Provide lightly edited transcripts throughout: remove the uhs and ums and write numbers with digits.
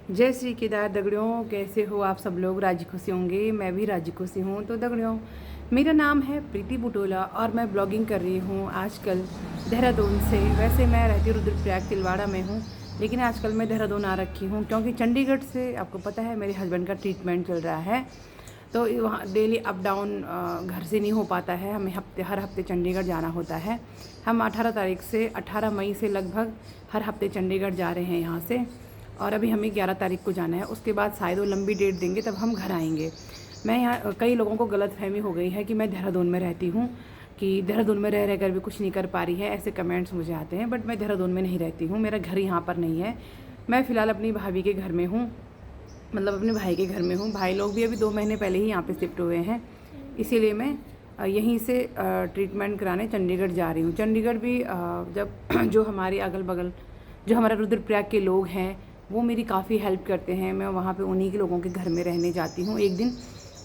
जय श्री केदार दगड़ियों, कैसे हो आप सब लोग? राजी खुशी होंगे, मैं भी राजी खुशी हूँ। तो दगड़ियों, मेरा नाम है प्रीति बुटोला और मैं ब्लॉगिंग कर रही हूँ आजकल देहरादून से। वैसे मैं रहती रुद्रप्रयाग तिलवाड़ा में हूँ, लेकिन आजकल मैं देहरादून आ रखी हूँ क्योंकि चंडीगढ़ से आपको पता है मेरे हस्बैंड का ट्रीटमेंट चल रहा है। तो वहाँ डेली अप डाउन घर से नहीं हो पाता है, हमें हर हफ्ते चंडीगढ़ जाना होता है। हम 18 तारीख से 18 मई से लगभग हर हफ्ते चंडीगढ़ जा रहे हैं यहाँ से, और अभी हमें 11 तारीख को जाना है। उसके बाद शायद वो लंबी डेट देंगे, तब हम घर आएंगे। मैं यहाँ कई लोगों को गलतफहमी हो गई है कि मैं देहरादून में रहती हूँ, कि देहरादून में रह कर भी कुछ नहीं कर पा रही है, ऐसे कमेंट्स मुझे आते हैं। बट मैं देहरादून में नहीं रहती हूँ, मेरा घर यहाँ पर नहीं है। मैं फ़िलहाल अपनी भाभी के घर में हूँ, मतलब अपने भाई के घर में हूँ। भाई लोग भी अभी 2 महीने पहले ही यहाँ पे शिफ्ट हुए हैं, इसीलिए मैं यहीं से ट्रीटमेंट कराने चंडीगढ़ जा रही हूँ। चंडीगढ़ भी जब जो हमारे अगल बगल जो हमारा रुद्रप्रयाग के लोग हैं वो मेरी काफ़ी हेल्प करते हैं। मैं वहाँ पे उन्हीं के लोगों के घर में रहने जाती हूँ एक दिन,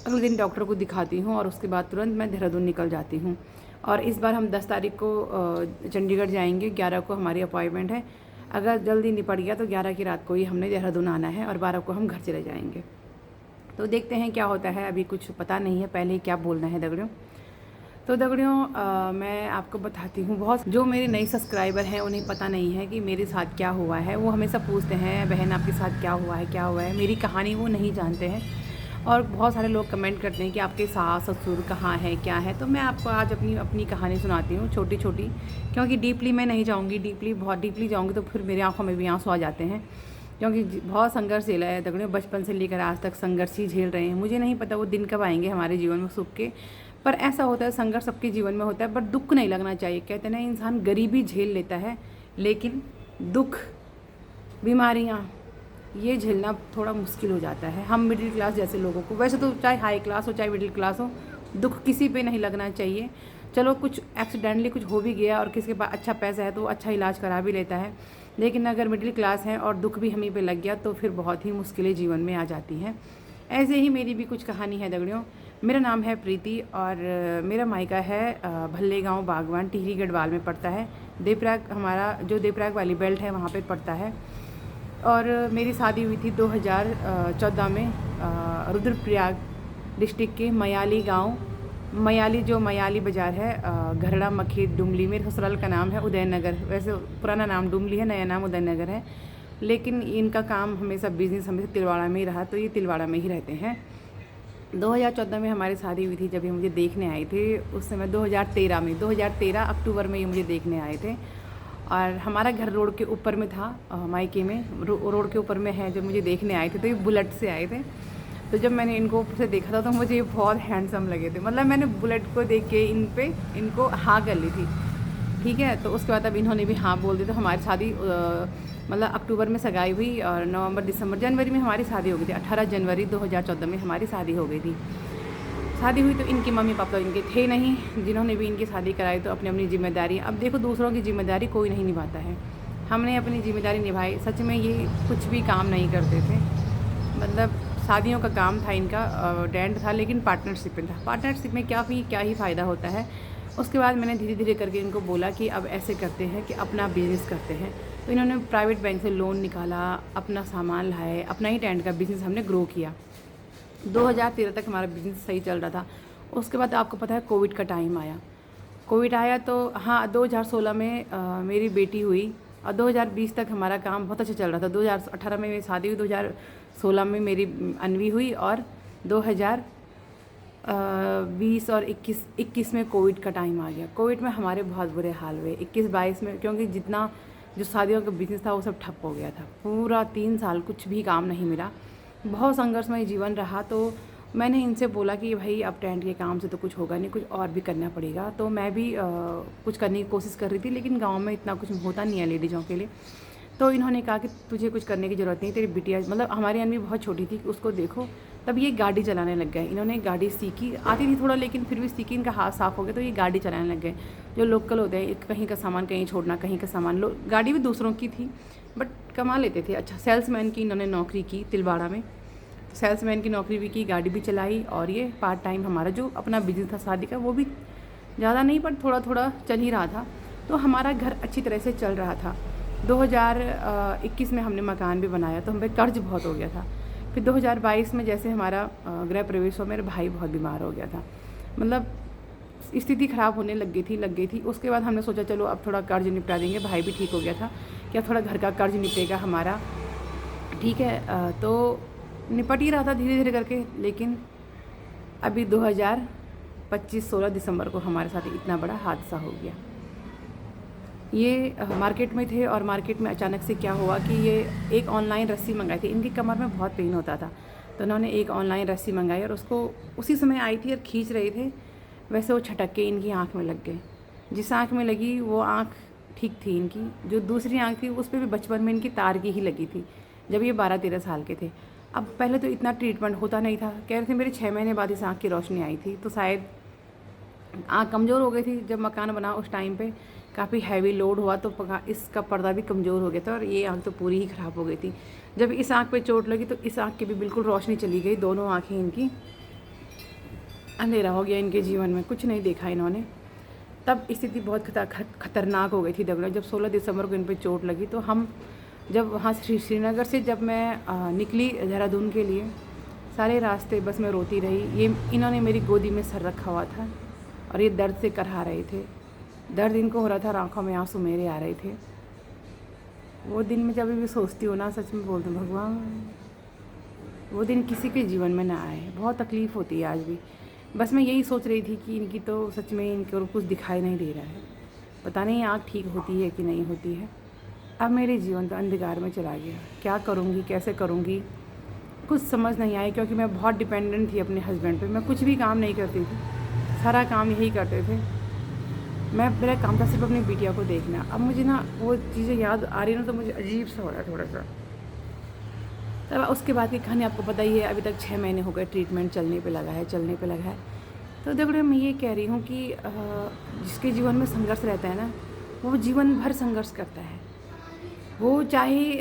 अगले दिन डॉक्टर को दिखाती हूँ और उसके बाद तुरंत मैं देहरादून निकल जाती हूँ। और इस बार हम 10 तारीख को चंडीगढ़ जाएंगे, 11 को हमारी अपॉइंटमेंट है। अगर जल्दी निपट गया तो 11 की रात को ही हमने देहरादून आना है और 12 को हम घर चले जाएंगे। तो देखते हैं क्या होता है, अभी कुछ पता नहीं है पहले ही क्या बोलना है दगड़ियों। तो दगड़ियों, मैं आपको बताती हूँ, बहुत जो मेरे नए सब्सक्राइबर हैं उन्हें पता नहीं है कि मेरे साथ क्या हुआ है। वो हमेशा पूछते हैं बहन आपके साथ क्या हुआ है, क्या हुआ है। मेरी कहानी वो नहीं जानते हैं और बहुत सारे लोग कमेंट करते हैं कि आपके सास ससुर कहाँ है, क्या है। तो मैं आपको आज अपनी कहानी सुनाती हूँ, छोटी छोटी, क्योंकि डीपली मैं नहीं जाऊँगी। बहुत डीपली जाऊँगी तो फिर मेरी आंखों में भी आंसू आ जाते हैं, क्योंकि बहुत संघर्ष झेला है दगड़ियों। बचपन से लेकर आज तक संघर्ष ही झेल रहे हैं। मुझे नहीं पता वो दिन कब आएंगे हमारे जीवन में सुख के, पर ऐसा होता है, संघर्ष सबके जीवन में होता है। पर दुख नहीं लगना चाहिए। कहते हैं ना, इंसान गरीबी झेल लेता है, लेकिन दुख, बीमारियाँ, ये झेलना थोड़ा मुश्किल हो जाता है हम मिडिल क्लास जैसे लोगों को। वैसे तो चाहे हाई क्लास हो चाहे मिडिल क्लास हो, दुख किसी पे नहीं लगना चाहिए। चलो कुछ एक्सीडेंटली कुछ हो भी गया और किसी के पास अच्छा पैसा है तो वो अच्छा इलाज करा भी लेता है, लेकिन अगर मिडिल क्लास है और दुख भी हमें पे लग गया तो फिर बहुत ही मुश्किलें जीवन में आ जाती हैं। ऐसे ही मेरी भी कुछ कहानी है दगड़ियों। मेरा नाम है प्रीति और मेरा मायका है भल्ले गाँव बागवान, टिहरी गढ़वाल में पड़ता है। देवप्रयाग, हमारा जो देवप्रयाग वाली बेल्ट है वहाँ पे पड़ता है। और मेरी शादी हुई थी 2014 में रुद्रप्रयाग डिस्ट्रिक्ट के मयाली गांव, मयाली जो मयाली बाज़ार है, घरड़ा मखेत डुमली। मेरे ससुराल का नाम है उदयनगर। वैसे पुराना नाम डुमली है, नया नाम उदयनगर है, लेकिन इनका काम हमेशा बिजनेस हमेशा तिलवाड़ा में ही रहा, तो ये तिलवाड़ा में ही रहते हैं। 2014 में हमारी शादी हुई थी। जब ये मुझे देखने आए थे उस समय 2013 अक्टूबर में ये मुझे देखने आए थे। और हमारा घर रोड के ऊपर में था, मायके में रोड के ऊपर में है। जब मुझे देखने आए थे तो ये बुलेट से आए थे। तो जब मैंने इनको ऊपर से देखा था तो मुझे ये बहुत हैंडसम लगे थे। मतलब मैंने बुलेट को देख के इनको हाँ कर ली थी, ठीक है। तो उसके बाद अब इन्होंने भी हाँ बोल दिया। तो हमारी शादी मतलब अक्टूबर में सगाई हुई और नवंबर दिसंबर जनवरी में हमारी शादी हो गई थी। 18 जनवरी 2014 में हमारी शादी हो गई थी। शादी हुई तो इनके मम्मी पापा इनके थे नहीं, जिन्होंने भी इनकी शादी कराई। तो अपनी अपनी जिम्मेदारी, अब देखो दूसरों की जिम्मेदारी कोई नहीं निभाता है, हमने अपनी जिम्मेदारी निभाई। सच में ये कुछ भी काम नहीं करते थे, मतलब शादियों का काम था इनका, डेंट था, लेकिन पार्टनरशिप में था। पार्टनरशिप में क्या ही फ़ायदा होता है। उसके बाद मैंने धीरे धीरे करके इनको बोला कि अब ऐसे करते हैं कि अपना बिज़नेस करते हैं। तो इन्होंने प्राइवेट बैंक से लोन निकाला, अपना सामान लाए, अपना ही टेंट का बिज़नेस हमने ग्रो किया। 2013 तक हमारा बिज़नेस सही चल रहा था। उसके बाद आपको पता है कोविड का टाइम आया। कोविड आया तो हाँ, 2016 में मेरी बेटी हुई और 2020 तक हमारा काम बहुत अच्छा चल रहा था। 2018 में मेरी शादी हुई, 2016 में मेरी अनवी हुई और 2020 और 21 में कोविड का टाइम आ गया। कोविड में हमारे बहुत बुरे हाल हुए 21-22 में, क्योंकि जितना जो शादियों का बिज़नेस था वो सब ठप हो गया था। पूरा 3 साल कुछ भी काम नहीं मिला, बहुत संघर्षमय जीवन रहा। तो मैंने इनसे बोला कि भाई अब टेंट के काम से तो कुछ होगा नहीं, कुछ और भी करना पड़ेगा। तो मैं भी कुछ करने की कोशिश कर रही थी, लेकिन गांव में इतना कुछ होता नहीं है लेडीज़ों के लिए। तो इन्होंने कहा कि तुझे कुछ करने की ज़रूरत नहीं, तेरी बिटिया, मतलब हमारी अनवी बहुत छोटी थी, उसको देखो। तब ये गाड़ी चलाने लग गए। इन्होंने गाड़ी सीखी, आती थी थोड़ा, लेकिन फिर भी सीखी, इनका हाथ साफ़ हो गया तो ये गाड़ी चलाने लग गए। जो लोकल होते हैं, कहीं का सामान कहीं छोड़ना, कहीं का सामान गाड़ी भी दूसरों की थी बट कमा लेते थे अच्छा। सेल्समैन की इन्होंने नौकरी की तिलवाड़ा में, सेल्समैन की नौकरी भी की, गाड़ी भी चलाई। और ये पार्ट टाइम हमारा जो अपना बिजनेस था शादी का, वो भी ज़्यादा नहीं पर थोड़ा थोड़ा चल ही रहा था। तो हमारा घर अच्छी तरह से चल रहा था। 2021 में हमने मकान भी बनाया तो हम पे कर्ज बहुत हो गया था। फिर 2022 में जैसे हमारा गृह प्रवेश हो, मेरे भाई बहुत बीमार हो गया था, मतलब स्थिति ख़राब होने लग गई थी। उसके बाद हमने सोचा चलो अब थोड़ा कर्ज निपटा देंगे, भाई भी ठीक हो गया था, क्या थोड़ा घर का कर्ज निपटेगा हमारा, ठीक है। तो निपट ही रहा था धीरे धीरे करके। लेकिन अभी 2025 16 दिसंबर को हमारे साथ इतना बड़ा हादसा हो गया। ये मार्केट में थे और मार्केट में अचानक से क्या हुआ कि ये एक ऑनलाइन रस्सी मंगाई थी। इनकी कमर में बहुत पेन होता था, तो उन्होंने एक ऑनलाइन रस्सी मंगाई और उसको उसी समय आई थी और खींच रहे थे, वैसे वो छटक के इनकी आँख में लग गई। जिस आँख में लगी वो आँख ठीक थी इनकी, जो दूसरी आँख थी उस पर भी बचपन में इनकी तार की ही लगी थी जब ये 12-13 साल के थे। अब पहले तो इतना ट्रीटमेंट होता नहीं था, कह रहे थे मेरे 6 महीने बाद इस आँख की रोशनी आई थी, तो शायद आँख कमज़ोर हो गई थी। जब मकान बना उस टाइम पे काफ़ी हैवी लोड हुआ तो इसका पर्दा भी कमज़ोर हो गया था और ये आँख तो पूरी ही ख़राब हो गई थी। जब इस आँख पे चोट लगी तो इस आँख की भी बिल्कुल रोशनी चली गई, दोनों आँखें इनकी अंधेरा हो गया, इनके जीवन में कुछ नहीं देखा इन्होंने। तब स्थिति बहुत खतरनाक हो गई थी दगड़ों। जब 16 दिसंबर को इन पर चोट लगी तो हम जब वहाँ श्रीनगर से जब मैं निकली देहरादून के लिए, सारे रास्ते बस मैं रोती रही। ये इन्होंने मेरी गोदी में सर रखा हुआ था और ये दर्द से करहा रहे थे, दर्द इनको हो रहा था, आँखों में आंसू मेरे आ रहे थे। वो दिन में जब भी सोचती हूँ ना, सच में बोलती हूँ भगवान वो दिन किसी के जीवन में ना आए। बहुत तकलीफ़ होती है आज भी। बस मैं यही सोच रही थी कि इनकी तो सच में इनको कुछ दिखाई नहीं दे रहा है, पता नहीं आँख ठीक होती है कि नहीं होती है। अब मेरे जीवन तो अंधकार में चला गया, क्या करूँगी कैसे करूँगी कुछ समझ नहीं आई, क्योंकि मैं बहुत डिपेंडेंट थी अपने हस्बैंड पे। मैं कुछ भी काम नहीं करती थी, सारा काम यही करते थे। मेरा काम था सिर्फ अपनी बिटिया को देखना। अब मुझे ना वो चीज़ें याद आ रही ना तो मुझे अजीब सा हो रहा है थोड़ा सा। तब उसके बाद की कहानी आपको पता ही है, अभी तक 6 महीने हो गए, ट्रीटमेंट चलने पे लगा है। तो देखो मैं ये कह रही हूँ कि जिसके जीवन में संघर्ष रहता है ना, वो जीवन भर संघर्ष करता है। वो चाहे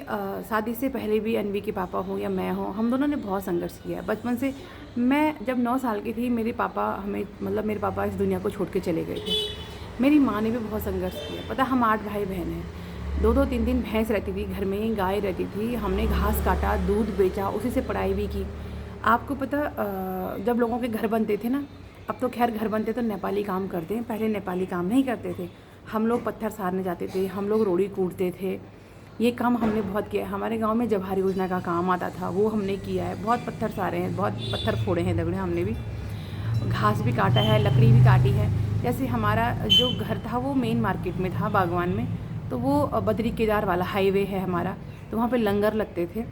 शादी से पहले भी अनवी के पापा हो या मैं हो, हम दोनों ने बहुत संघर्ष किया है बचपन से। मैं जब 9 साल की थी मेरे पापा इस दुनिया को छोड़ के चले गए थे। मेरी माँ ने भी बहुत संघर्ष किया, पता हम 8 भाई बहन हैं। 2-2 3-3 भैंस रहती थी घर में, गाय रहती थी, हमने घास काटा, दूध बेचा, उसी से पढ़ाई भी की। आपको पता जब लोगों के घर बनते थे ना, अब तो खैर घर बनते तो नेपाली काम करते हैं, पहले नेपाली काम नहीं करते थे। हम लोग पत्थर सारने जाते थे, हम लोग रोड़ी कूटते थे, ये काम हमने बहुत किया है। हमारे गांव में जवाहर योजना का काम आता था, वो हमने किया है। बहुत पत्थर सारे हैं, बहुत पत्थर फोड़े हैं दगड़े, हमने भी घास भी काटा है, लकड़ी भी काटी है। जैसे हमारा जो घर था वो मेन मार्केट में था, बागवान में, तो वो बद्री केदार वाला हाईवे है हमारा, तो वहाँ पे लंगर लगते थे।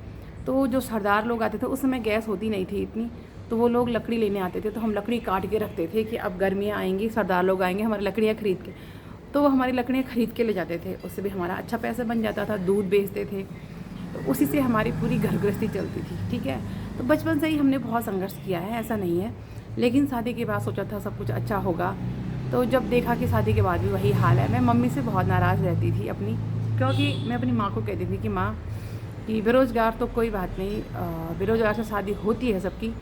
तो जो सरदार लोग आते थे, उस समय गैस होती नहीं थी इतनी, तो वो लोग लकड़ी लेने आते थे, तो हम लकड़ी काट के रखते थे कि अब गर्मियाँ आएंगी, सरदार लोग आएंगे, हमारी लकड़ियाँ खरीद के, तो वो हमारी लकड़ियाँ खरीद के ले जाते थे। उससे भी हमारा अच्छा पैसा बन जाता था, दूध बेचते थे, तो उसी से हमारी पूरी घर गृहस्थी चलती थी, ठीक है। तो बचपन से ही हमने बहुत संघर्ष किया है, ऐसा नहीं है। लेकिन शादी के बाद सोचा था सब कुछ अच्छा होगा, तो जब देखा कि शादी के बाद भी वही हाल है। मैं मम्मी से बहुत नाराज़ रहती थी अपनी, क्योंकि मैं अपनी माँ को कहती थी कि माँ कि बेरोज़गार तो कोई बात नहीं, बेरोज़गार से शादी होती है सबकी,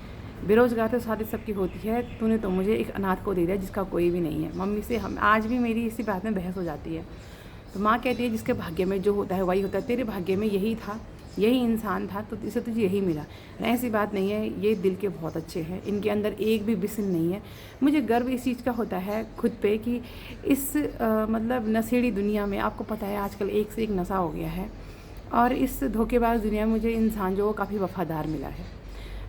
बेरोज़गार तो शादी सबकी होती है, तूने तो मुझे एक अनाथ को दे दिया जिसका कोई भी नहीं है। मम्मी से हम आज भी मेरी इसी बात में बहस हो जाती है। तो माँ कहती है जिसके भाग्य में जो होता है वही होता है, तेरे भाग्य में यही था, यही इंसान था, तो इसे तुझे यही मिला। ऐसी बात नहीं है, ये दिल के बहुत अच्छे हैं, इनके अंदर एक भी बिस्न नहीं है। मुझे गर्व इस चीज़ का होता है खुद पे कि इस मतलब नशेड़ी दुनिया में, आपको पता है आजकल एक से एक नशा हो गया है, और इस धोखेबाज दुनिया में मुझे इंसान जो काफ़ी वफ़ादार मिला है।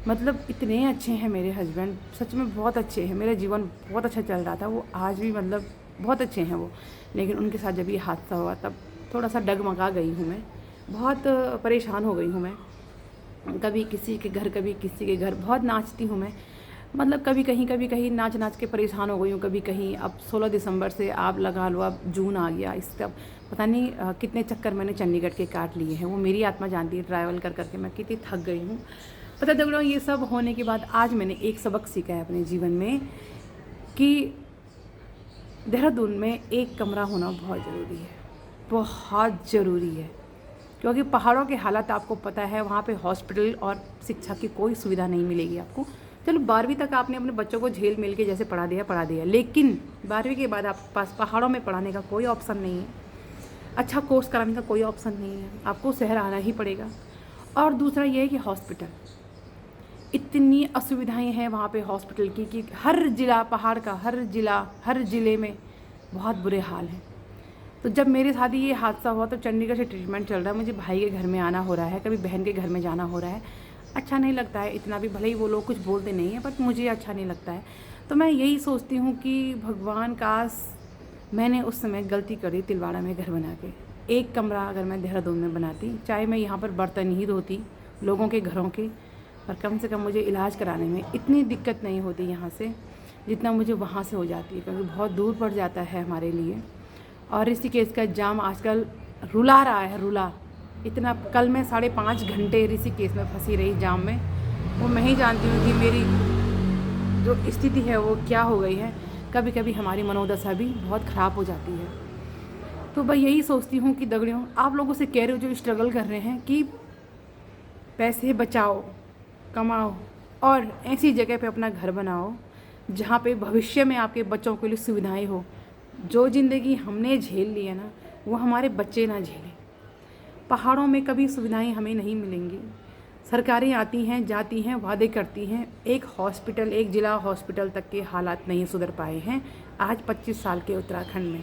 मतलब इतने अच्छे हैं मेरे हस्बैंड, सच में बहुत अच्छे हैं। मेरा जीवन बहुत अच्छा चल रहा था, वो आज भी मतलब बहुत अच्छे हैं वो। लेकिन उनके साथ जब ये हादसा हुआ तब थोड़ा सा डगमगा गई हूँ मैं, बहुत परेशान हो गई हूँ मैं। कभी किसी के घर कभी किसी के घर, बहुत नाचती हूँ मैं, मतलब कभी कहीं नाच नाच के परेशान हो गई हूँ, कभी कहीं। अब 16 दिसंबर से आप लगा लो, अब जून आ गया, इसका पता नहीं कितने चक्कर मैंने चंडीगढ़ के काट लिए हैं, वो मेरी आत्मा जानती है। ट्रैवल कर करके मैं कितनी थक गई हूँ। पता दगड़ों, ये सब होने के बाद आज मैंने एक सबक सीखा है अपने जीवन में कि देहरादून में एक कमरा होना बहुत ज़रूरी है, बहुत ज़रूरी है। क्योंकि पहाड़ों के हालात आपको पता है, वहाँ पे हॉस्पिटल और शिक्षा की कोई सुविधा नहीं मिलेगी आपको। चलो 12वीं तक आपने अपने बच्चों को झेल मिल के जैसे पढ़ा दिया, लेकिन 12वीं के बाद आपके पास पहाड़ों में पढ़ाने का कोई ऑप्शन नहीं है। अच्छा कोर्स कराने का कोई ऑप्शन नहीं है, आपको शहर आना ही पड़ेगा। और दूसरा ये है कि हॉस्पिटल, इतनी असुविधाएं हैं वहाँ पे हॉस्पिटल की कि हर ज़िला, पहाड़ का हर ज़िले में बहुत बुरे हाल हैं। तो जब मेरे साथ ये हादसा हुआ तो चंडीगढ़ से ट्रीटमेंट चल रहा है, मुझे भाई के घर में आना हो रहा है, कभी बहन के घर में जाना हो रहा है। अच्छा नहीं लगता है इतना भी, भले ही वो लोग कुछ बोलते नहीं हैं, बट मुझे अच्छा नहीं लगता है। तो मैं यही सोचती हूँ कि भगवान, काश मैंने उस समय गलती करी तिलवाड़ा में घर बना के। एक कमरा अगर मैं देहरादून में बनाती, चाहे मैं यहाँ पर बर्तन ही धोती लोगों के घरों के, पर कम से कम मुझे इलाज कराने में इतनी दिक्कत नहीं होती यहाँ से जितना मुझे वहाँ से हो जाती है, क्योंकि बहुत दूर पड़ जाता है हमारे लिए। और ऋषिकेश का जाम आजकल रुला रहा है, रुला इतना। कल मैं 5.5 घंटे ऋषिकेश में फंसी रही जाम में। वो मैं ही जानती हूँ कि मेरी जो स्थिति है वो क्या हो गई है। कभी कभी हमारी मनोदशा भी बहुत ख़राब हो जाती है। तो मैं यही सोचती हूँ कि दगड़ियों, आप लोगों से कह रहे हो जो स्ट्रगल कर रहे हैं कि पैसे बचाओ, कमाओ और ऐसी जगह पे अपना घर बनाओ जहाँ पे भविष्य में आपके बच्चों के लिए सुविधाएं हो। जो ज़िंदगी हमने झेल ली है ना, वो हमारे बच्चे ना झेलें। पहाड़ों में कभी सुविधाएं हमें नहीं मिलेंगी। सरकारें आती हैं, जाती हैं, वादे करती हैं, एक हॉस्पिटल, एक ज़िला हॉस्पिटल तक के हालात नहीं सुधर पाए हैं आज 25 साल के उत्तराखंड में।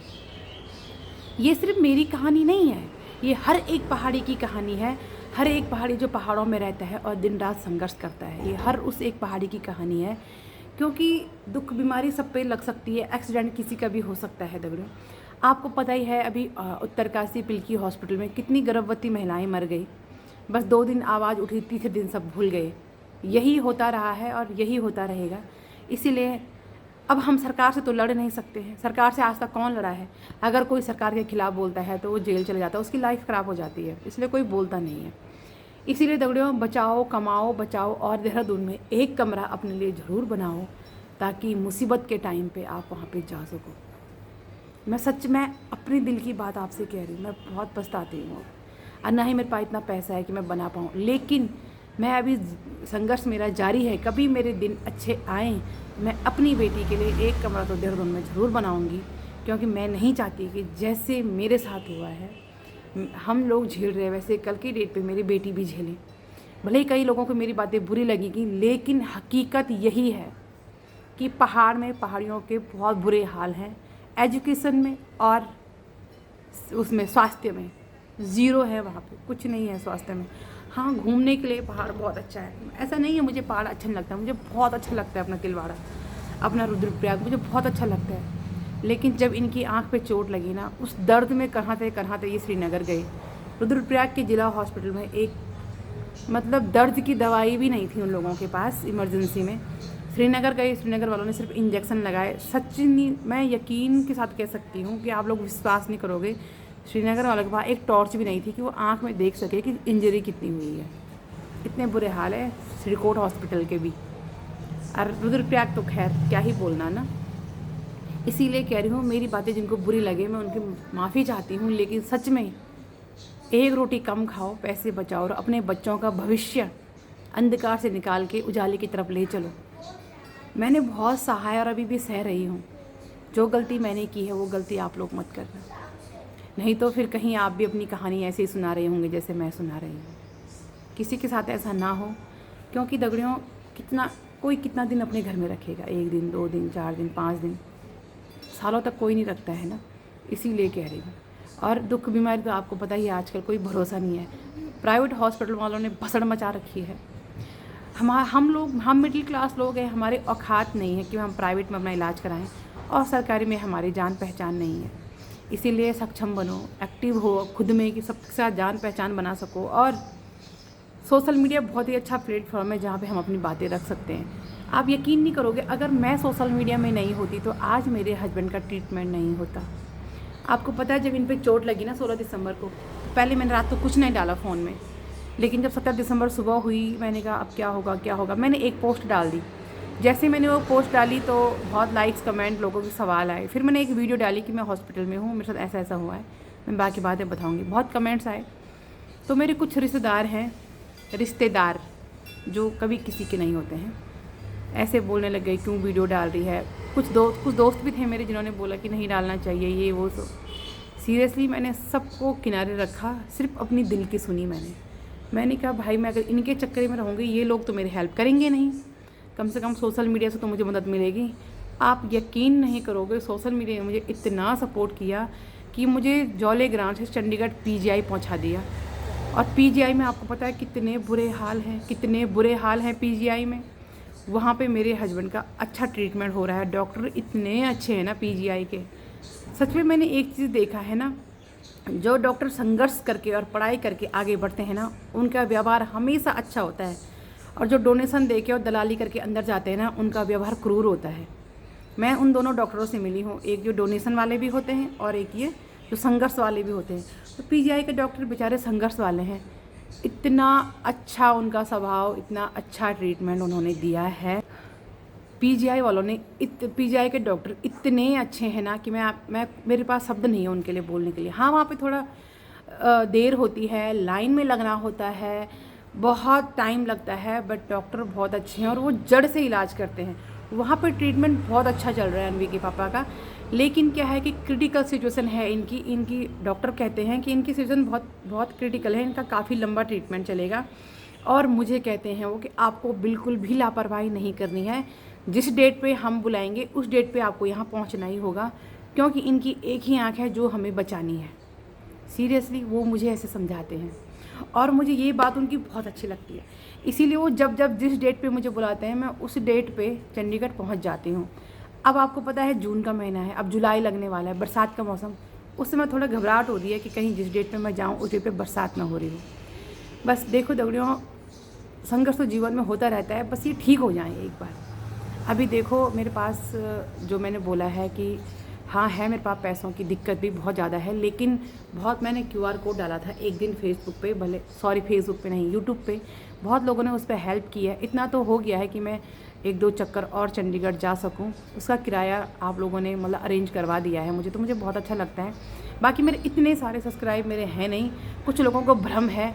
ये सिर्फ मेरी कहानी नहीं है, ये हर एक पहाड़ी की कहानी है। हर एक पहाड़ी जो पहाड़ों में रहता है और दिन रात संघर्ष करता है, ये हर उस एक पहाड़ी की कहानी है। क्योंकि दुख बीमारी सब पे लग सकती है, एक्सीडेंट किसी का भी हो सकता है दगड़ों। आपको पता ही है अभी उत्तरकाशी पिल्की हॉस्पिटल में कितनी गर्भवती महिलाएं मर गई। बस 2 दिन आवाज़ उठी, तीसरे दिन सब भूल गए। यही होता रहा है और यही होता रहेगा। इसीलिए अब हम सरकार से तो लड़ नहीं सकते हैं। सरकार से आज तक कौन लड़ा है? अगर कोई सरकार के खिलाफ बोलता है तो वो जेल चले जाता है, उसकी लाइफ ख़राब हो जाती है, इसलिए कोई बोलता नहीं है। इसीलिए दगड़ियों, बचाओ, कमाओ, बचाओ और देहरादून में एक कमरा अपने लिए ज़रूर बनाओ ताकि मुसीबत के टाइम पे आप वहाँ पे जा सको। मैं सच में अपने दिल की बात आपसे कह रही हूँ, मैं बहुत पछताती हूँ और ना ही मेरे पास इतना पैसा है कि मैं बना पाऊँ, लेकिन मैं अभी संघर्ष मेरा जारी है। कभी मेरे दिन अच्छे आएँ, मैं अपनी बेटी के लिए एक कमरा तो देहरादून में ज़रूर बनाऊँगी, क्योंकि मैं नहीं चाहती कि जैसे मेरे साथ हुआ है, हम लोग झेल रहे हैं, वैसे कल की डेट पे मेरी बेटी भी झेले। भले ही कई लोगों को मेरी बातें बुरी लगेगी, लेकिन हकीकत यही है कि पहाड़ में, पहाड़ियों के बहुत बुरे हाल हैं। एजुकेशन में और उसमें स्वास्थ्य में ज़ीरो है, वहाँ पे कुछ नहीं है स्वास्थ्य में। हाँ, घूमने के लिए पहाड़ बहुत अच्छा है, ऐसा नहीं है मुझे पहाड़ अच्छा नहीं लगता, मुझे बहुत अच्छा लगता है अपना तिलवाड़ा, अपना रुद्रप्रयाग मुझे बहुत अच्छा लगता है। लेकिन जब इनकी आंख पे चोट लगी ना, उस दर्द में कहाँ थे ये श्रीनगर गए। रुद्रप्रयाग के जिला हॉस्पिटल में एक मतलब दर्द की दवाई भी नहीं थी उन लोगों के पास इमरजेंसी में। श्रीनगर गए, श्रीनगर वालों ने सिर्फ इंजेक्शन लगाए। सच नहीं, मैं यकीन के साथ कह सकती हूँ कि आप लोग विश्वास नहीं करोगे, श्रीनगर वालों के पास एक टॉर्च भी नहीं थी कि वो आँख में देख सके कि इंजरी कितनी हुई है। इतने बुरे हाल है श्रीकोट हॉस्पिटल के भी। और रुद्रप्रयाग तो खैर क्या ही बोलना ना। इसीलिए कह रही हूँ, मेरी बातें जिनको बुरी लगे मैं उनकी माफ़ी चाहती हूँ, लेकिन सच में एक रोटी कम खाओ, पैसे बचाओ और अपने बच्चों का भविष्य अंधकार से निकाल के उजाले की तरफ ले चलो। मैंने बहुत सहा है और अभी भी सह रही हूँ। जो गलती मैंने की है वो गलती आप लोग मत करना, नहीं तो फिर कहीं आप भी अपनी कहानी ऐसे ही सुना रहे होंगे जैसे मैं सुना रही हूँ। किसी के साथ ऐसा ना हो, क्योंकि दगड़ियों कितना दिन अपने घर में रखेगा? 1 दिन, 2 दिन, 4 दिन, 5 दिन, सालों तक कोई नहीं रखता है ना। इसीलिए कह रही हूँ। और दुख बीमारी तो आपको पता ही है, आजकल कोई भरोसा नहीं है। प्राइवेट हॉस्पिटल वालों ने भसड़ मचा रखी है। हम मिडिल क्लास लोग हैं, हमारे औकात नहीं है कि हम प्राइवेट में अपना इलाज कराएं और सरकारी में हमारी जान पहचान नहीं है। इसीलिए सक्षम बनो, एक्टिव हो खुद में कि सबके साथ जान पहचान बना सको। और सोशल मीडिया बहुत ही अच्छा प्लेटफॉर्म है जहाँ पे हम अपनी बातें रख सकते हैं। आप यकीन नहीं करोगे, अगर मैं सोशल मीडिया में नहीं होती तो आज मेरे हस्बैंड का ट्रीटमेंट नहीं होता। आपको पता है, जब इन पे चोट लगी ना 16 दिसंबर को, तो पहले मैंने रात को कुछ नहीं डाला फ़ोन में, लेकिन जब 17 दिसंबर सुबह हुई, मैंने कहा अब क्या होगा। मैंने एक पोस्ट डाल दी। जैसे मैंने वो पोस्ट डाली तो बहुत लाइक्स, कमेंट, लोगों के सवाल आए। फिर मैंने एक वीडियो डाली कि मैं हॉस्पिटल में हूँ, मेरे साथ ऐसा हुआ है, मैं बाकी बातें बताऊँगी। बहुत कमेंट्स आए। तो मेरे कुछ रिश्तेदार जो कभी किसी के नहीं होते हैं, ऐसे बोलने लग गए क्यों वीडियो डाल रही है। कुछ दोस्त भी थे मेरे जिन्होंने बोला कि नहीं डालना चाहिए, ये वो। सीरियसली मैंने सबको किनारे रखा, सिर्फ अपनी दिल की सुनी मैंने कहा भाई मैं अगर इनके चक्कर में रहूँगी, ये लोग तो मेरी हेल्प करेंगे नहीं, कम से कम सोशल मीडिया से तो मुझे मदद मिलेगी। आप यकीन नहीं करोगे, सोशल मीडिया ने मुझे इतना सपोर्ट किया कि मुझे जौले ग्राम से चंडीगढ़ पीजीआई पहुंचा दिया। और पीजीआई में आपको पता है कितने बुरे हाल हैं पीजीआई में। वहाँ पे मेरे हस्बैंड का अच्छा ट्रीटमेंट हो रहा है, डॉक्टर इतने अच्छे हैं ना पीजीआई के। सच में मैंने एक चीज़ देखा है ना, जो डॉक्टर संघर्ष करके और पढ़ाई करके आगे बढ़ते हैं ना, उनका व्यवहार हमेशा अच्छा होता है। और जो डोनेशन दे के और दलाली करके अंदर जाते हैं ना, उनका व्यवहार क्रूर होता है। मैं उन दोनों डॉक्टरों से मिली हूँ, एक जो डोनेशन वाले भी होते हैं और एक ये जो संघर्ष वाले भी होते हैं। तो पीजीआई के डॉक्टर बेचारे संघर्ष वाले हैं, इतना अच्छा उनका स्वभाव, इतना अच्छा ट्रीटमेंट उन्होंने दिया है। पीजीआई वालों ने पीजीआई के डॉक्टर इतने अच्छे हैं ना कि मैं मेरे पास शब्द नहीं है उनके लिए बोलने के लिए। हाँ, वहाँ पे थोड़ा देर होती है, लाइन में लगना होता है, बहुत टाइम लगता है, बट डॉक्टर बहुत अच्छे हैं और वो जड़ से इलाज करते हैं। वहाँ पे ट्रीटमेंट बहुत अच्छा चल रहा है अनवी के पापा का। लेकिन क्या है कि क्रिटिकल सिचुएशन है इनकी डॉक्टर कहते हैं कि इनकी सिचुएशन बहुत क्रिटिकल है, इनका काफ़ी लंबा ट्रीटमेंट चलेगा। और मुझे कहते हैं वो कि आपको बिल्कुल भी लापरवाही नहीं करनी है, जिस डेट पे हम बुलाएंगे उस डेट पे आपको यहाँ पहुँचना ही होगा, क्योंकि इनकी एक ही आँख है जो हमें बचानी है। सीरियसली वो मुझे ऐसे समझाते हैं और मुझे ये बात उनकी बहुत अच्छी लगती है। इसीलिए वो जब जिस डेट पे मुझे बुलाते हैं, मैं उस डेट पे चंडीगढ़ पहुँच जाती हूँ। अब आपको पता है जून का महीना है, अब जुलाई लगने वाला है, बरसात का मौसम। उस समय थोड़ा घबराहट हो रही है कि कहीं जिस डेट पे मैं जाऊँ उस डेट पे बरसात ना हो रही हो। बस देखो दगड़ियों, संघर्ष तो जीवन में होता रहता है, बस ये ठीक हो जाए एक बार। अभी देखो मेरे पास जो मैंने बोला है कि हाँ है, मेरे पास पैसों की दिक्कत भी बहुत ज़्यादा है, लेकिन बहुत मैंने QR कोड डाला था एक दिन फेसबुक पे, फेसबुक पे नहीं, यूट्यूब पे। बहुत लोगों ने उस पर हेल्प की है। इतना तो हो गया है कि मैं 1-2 चक्कर और चंडीगढ़ जा सकूं। उसका किराया आप लोगों ने मतलब अरेंज करवा दिया है मुझे, तो मुझे बहुत अच्छा लगता है। बाकी मेरे इतने सारे सब्सक्राइब मेरे हैं नहीं, कुछ लोगों को भ्रम है,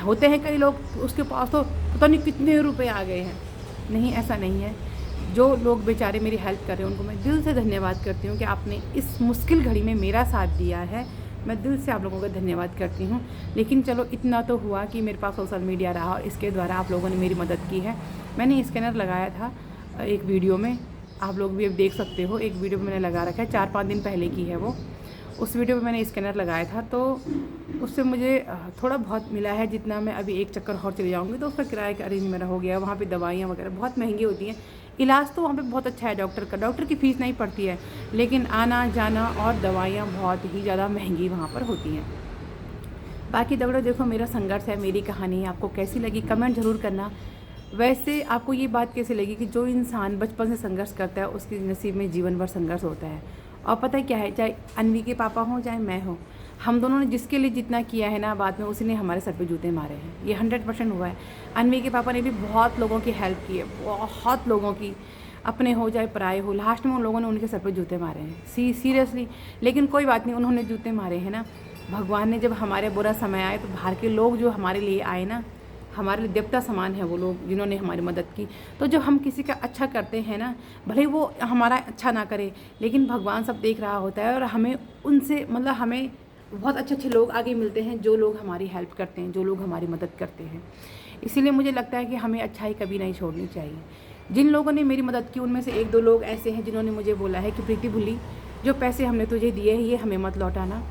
होते हैं कई लोग उसके पास तो पता नहीं कितने रुपए आ गए हैं। नहीं, ऐसा नहीं है। जो लोग बेचारे मेरी हेल्प कर रहे हैं उनको मैं दिल से धन्यवाद करती हूँ कि आपने इस मुश्किल घड़ी में मेरा साथ दिया है। मैं दिल से आप लोगों का धन्यवाद करती हूँ। लेकिन चलो इतना तो हुआ कि मेरे पास सोशल मीडिया रहा और इसके द्वारा आप लोगों ने मेरी मदद की है। मैंने स्कैनर लगाया था एक वीडियो में, आप लोग भी अब देख सकते हो, एक वीडियो में मैंने लगा रखा है, 4-5 दिन पहले की है वो। उस वीडियो में मैंने स्कैनर लगाया था, तो उससे मुझे थोड़ा बहुत मिला है। जितना मैं अभी एक चक्कर और चले जाऊँगी तो उसका किराया का अरेंज मेरा हो गया। वहाँ पे दवाइयाँ वगैरह बहुत महंगी होती हैं, इलाज तो वहाँ पे बहुत अच्छा है डॉक्टर की फ़ीस नहीं पड़ती है, लेकिन आना जाना और दवाइयाँ बहुत ही ज़्यादा महंगी वहाँ पर होती हैं। बाकी दगड़ो देखो, मेरा संघर्ष है, मेरी कहानी आपको कैसी लगी कमेंट ज़रूर करना। वैसे आपको ये बात कैसे लगी कि जो इंसान बचपन से संघर्ष करता है उसके नसीब में जीवन भर संघर्ष होता है। और पता है क्या है, चाहे अनवी के पापा हों चाहे मैं हूँ, हम दोनों ने जिसके लिए जितना किया है ना, बाद में उसी ने हमारे सर पे जूते मारे हैं। ये 100% हुआ है। अनवी के पापा ने भी बहुत लोगों की हेल्प की है, बहुत लोगों की, अपने हो चाहे पराए हो, लास्ट में उन लोगों ने उनके सर पे जूते मारे हैं। सीरियसली। लेकिन कोई बात नहीं, उन्होंने जूते मारे हैं ना, भगवान ने जब हमारे बुरा समय आए तो बाहर के लोग जो हमारे लिए आए ना, हमारे लिए देवता समान है वो लोग जिन्होंने हमारी मदद की। तो जब हम किसी का अच्छा करते हैं ना, भले वो हमारा अच्छा ना करे, लेकिन भगवान सब देख रहा होता है और हमें उनसे मतलब हमें बहुत अच्छे लोग आगे मिलते हैं, जो लोग हमारी हेल्प करते हैं, जो लोग हमारी मदद करते हैं। इसीलिए मुझे लगता है कि हमें अच्छाई कभी नहीं छोड़नी चाहिए। जिन लोगों ने मेरी मदद की उनमें से 1-2 लोग ऐसे हैं जिन्होंने मुझे बोला है कि प्रीति भुल्ली, जो पैसे हमने तुझे दिए हैं ये हमें मत लौटाना,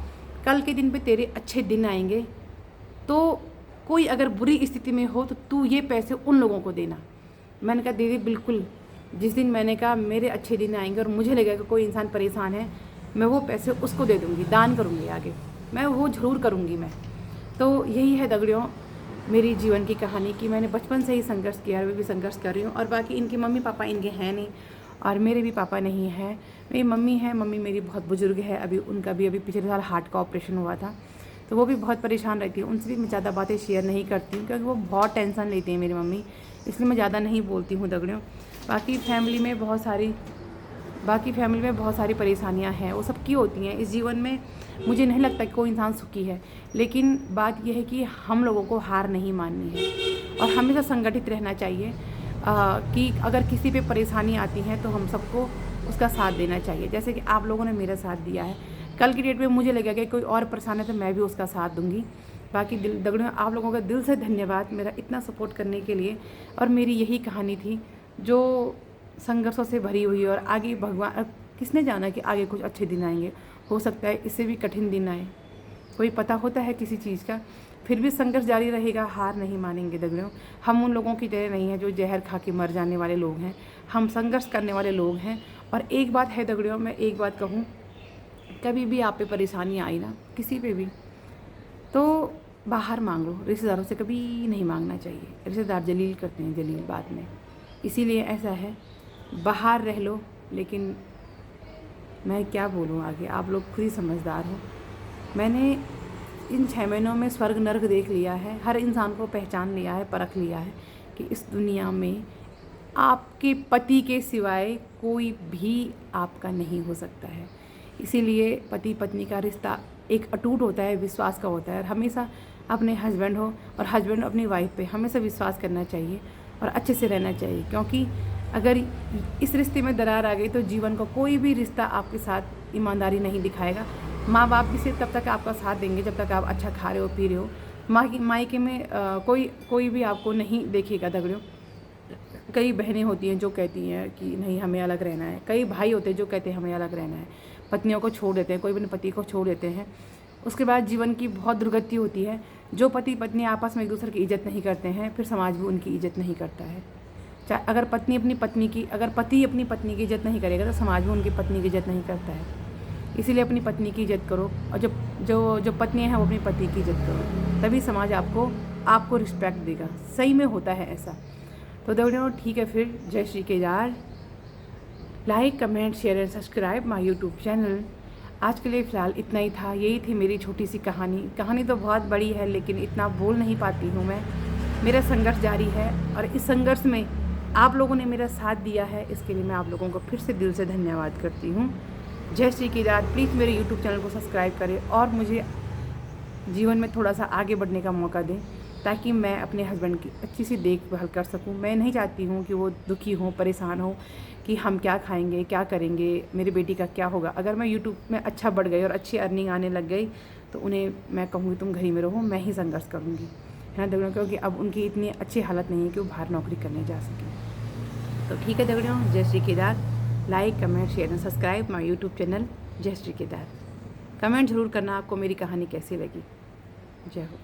कल के दिन पे तेरे अच्छे दिन आएंगे, तो कोई अगर बुरी स्थिति में हो तो तू ये पैसे उन लोगों को देना। मैंने कहा दीदी बिल्कुल, जिस दिन मैंने कहा मेरे अच्छे दिन आएंगे और मुझे लगेगा कि कोई इंसान परेशान है, मैं वो पैसे उसको दे दूँगी, दान करूँगी, आगे मैं वो ज़रूर करूँगी मैं। तो यही है दगड़ियों मेरी जीवन की कहानी कि मैंने बचपन से ही संघर्ष किया, अभी भी संघर्ष कर रही हूँ। और बाकी इनके मम्मी पापा इनके हैं नहीं और मेरे भी पापा नहीं हैं। मेरी मम्मी है, मम्मी मेरी बहुत बुजुर्ग है, उनका भी पिछले साल हार्ट का ऑपरेशन हुआ था, तो वो भी बहुत परेशान रहती है। उनसे भी मैं ज़्यादा बातें शेयर नहीं करती हूँ क्योंकि वो बहुत टेंशन लेती हैं मेरी मम्मी, इसलिए मैं ज़्यादा नहीं बोलती हूँ दगड़ियों। बाकी फैमिली में बहुत सारी परेशानियाँ हैं, वो सबकी होती हैं इस जीवन में। मुझे नहीं लगता कि कोई इंसान सुखी है, लेकिन बात यह है कि हम लोगों को हार नहीं माननी है और हमेशा संगठित रहना चाहिए। कि अगर किसी पे परेशानी आती है तो हम सबको उसका साथ देना चाहिए, जैसे कि आप लोगों ने मेरा साथ दिया है। कल की डेट में मुझे लगेगा कि कोई और परेशान है तो मैं भी उसका साथ दूंगी। बाकी दगड़ियों, आप लोगों का दिल से धन्यवाद मेरा इतना सपोर्ट करने के लिए। और मेरी यही कहानी थी जो संघर्षों से भरी हुई, और आगे भगवान, किसने जाना कि आगे कुछ अच्छे दिन आएंगे, हो सकता है इससे भी कठिन दिन आए, कोई पता होता है किसी चीज़ का। फिर भी संघर्ष जारी रहेगा, हार नहीं मानेंगे दगड़ियों। हम उन लोगों की तरह नहीं हैं जो जहर खा के मर जाने वाले लोग हैं, हम संघर्ष करने वाले लोग हैं। और एक बात है दगड़ियों, मैं एक बात कहूँ, कभी भी आप पे परेशानी आई ना, किसी पे भी, तो बाहर मांग लो, रिश्तेदारों से कभी नहीं मांगना चाहिए। रिश्तेदार जलील करते हैं, जलील बाद में, इसीलिए ऐसा है, बाहर रह लो। लेकिन मैं क्या बोलूँ आगे, आप लोग खुद ही समझदार हो। मैंने इन 6 महीनों में स्वर्ग नर्क देख लिया है, हर इंसान को पहचान लिया है, परख लिया है कि इस दुनिया में आपके पति के सिवाय कोई भी आपका नहीं हो सकता है। इसीलिए पति पत्नी का रिश्ता एक अटूट होता है, विश्वास का होता है। और हमेशा अपने हस्बैंड हो और हस्बैंड अपनी वाइफ पे हमेशा विश्वास करना चाहिए और अच्छे से रहना चाहिए, क्योंकि अगर इस रिश्ते में दरार आ गई तो जीवन का कोई भी रिश्ता आपके साथ ईमानदारी नहीं दिखाएगा। माँ बाप भी सिर्फ तब तक आपका साथ देंगे जब तक आप अच्छा खा रहे हो, पी रहे हो। मायके में कोई भी आपको नहीं देखेगा दगड़ियों। कई बहनें होती हैं जो कहती हैं कि नहीं हमें अलग रहना है, कई भाई होते हैं जो कहते हैं हमें अलग रहना है, पत्नियों को छोड़ देते हैं, कोई अपने पति को छोड़ देते हैं। उसके बाद जीवन की बहुत दुर्गति होती है। जो पति पत्नी आपस में एक दूसरे की इज्जत नहीं करते हैं, फिर समाज भी उनकी इज्जत नहीं करता है। चाहे अगर पति अपनी पत्नी की इज्जत नहीं करेगा तो समाज भी उनकी पत्नी की इज्जत नहीं करता है। इसीलिए अपनी पत्नी की इज्जत करो, और जो पत्नियाँ हैं वो अपनी पति की इज्जत करो, तभी समाज आपको रिस्पेक्ट देगा। सही में होता है ऐसा। तो दगड़ियों ठीक है, फिर जय Shri Kedar. Like, comment, share and subscribe my YouTube channel. आज के लिए फ़िलहाल इतना ही था, यही थी मेरी छोटी सी कहानी तो बहुत बड़ी है, लेकिन इतना बोल नहीं पाती हूँ मैं। मेरा संघर्ष जारी है, और इस संघर्ष में आप लोगों ने मेरा साथ दिया है, इसके लिए मैं आप लोगों को फिर से दिल से धन्यवाद करती हूँ। जय श्री केदार। प्लीज़ मेरे यूट्यूब चैनल को सब्सक्राइब करें और मुझे जीवन में थोड़ा सा आगे बढ़ने का मौका दें, ताकि मैं अपने हस्बैंड की अच्छी सी देखभाल कर सकूं। मैं नहीं चाहती हूं कि वो दुखी हों, परेशान हों कि हम क्या खाएंगे, क्या करेंगे, मेरी बेटी का क्या होगा। अगर मैं यूट्यूब में अच्छा बढ़ गई और अच्छी अर्निंग आने लग गई तो उन्हें मैं कहूँगी तुम घर ही में रहो, मैं ही संघर्ष करूँगी, है ना दगड़ियों, क्योंकि अब उनकी इतनी अच्छी हालत नहीं है कि वो बाहर नौकरी करने जा सकें। तो ठीक है दगड़ियों, जय Shri Kedar. Like, comment, share and subscribe my YouTube channel जय श्री केदार। कमेंट ज़रूर करना आपको मेरी कहानी कैसी लगी। जय हो।